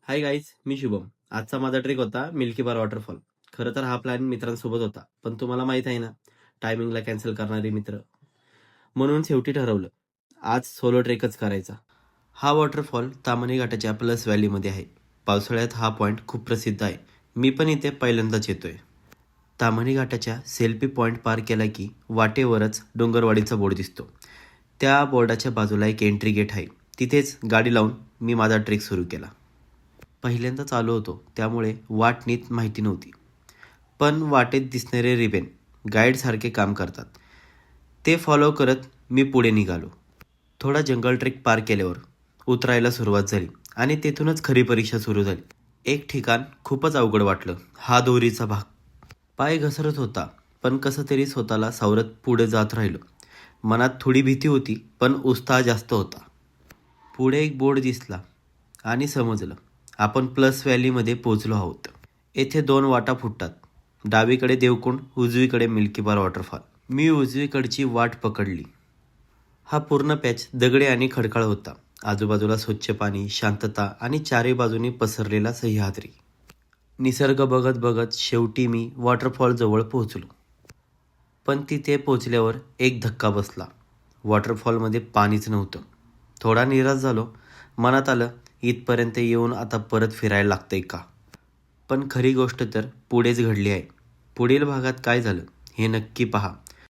Hi guys, मी शुभम. आजचा माझा trick होता मिल्की बार वॉटरफॉल. खरं तर हा प्लॅन मित्रांसोबत होता, पण तुम्हाला माहित आहे ना, टायमिंगला कॅन्सल करणारे मित्र. म्हणून शेवटी ठरवलं, आज सोलो ट्रेकच करायचा. हा वॉटरफॉल तामणी घाटाच्या प्लस व्हॅलीमध्ये आहे. पावसाळ्यात हा पॉईंट खूप प्रसिद्ध आहे. मी पण इथे पहिल्यांदाच येतोय. ताम्हाणी घाटाच्या सेल्फी पॉईंट पार केला की वाटेवरच डोंगरवाडीचा बोर्ड दिसतो. त्या बोर्डाच्या बाजूला एक एंट्री गेट आहे. तिथेच गाडी लावून मी माझा ट्रेक सुरू केला. पहिल्यांदाच आलो होतो, त्यामुळे वाट नीट माहिती नव्हती. पण वाटेत दिसणारे रिबेन गाईडसारखे काम करतात. ते फॉलो करत मी पुढे निघालो. थोडा जंगल ट्रेक पार केल्यावर उतरायला सुरुवात झाली आणि तेथूनच खरी परीक्षा सुरू झाली. एक ठिकाण खूपच अवघड वाटलं. हा दोरीचा भाग. पाय घसरत होता, पण कसं तरी स्वतःला सावरत पुढे जात राहिलो. मनात थोडी भीती होती, पण उत्साह जास्त होता. पुढे एक बोर्ड दिसला आणि समजलं, आपण प्लस व्हॅलीमध्ये पोहोचलो आहोत. येथे दोन वाटा फुटतात. डावीकडे देवकुंड, उजवीकडे मिल्की बार वॉटरफॉल. मी उजवीकडची वाट पकडली. हा पूर्ण पॅच दगडे आणि खडकाळ होता. आजूबाजूला स्वच्छ पाणी, शांतता आणि चारी बाजूनी पसरलेला सह्याद्री. निसर्ग बघत बघत शेवटी मी वॉटरफॉल जवळ पोहोचलो. पण तिथे पोचल्यावर एक धक्का बसला. वॉटरफॉलमध्ये पाणीच नव्हतं. थोडा निराश झालो. मनात आलं, इथपर्यंत येऊन आता परत फिरायला लागतंय का? पण खरी गोष्ट तर पुढेच घडली आहे. पुढील भागात काय झालं हे नक्की पहा.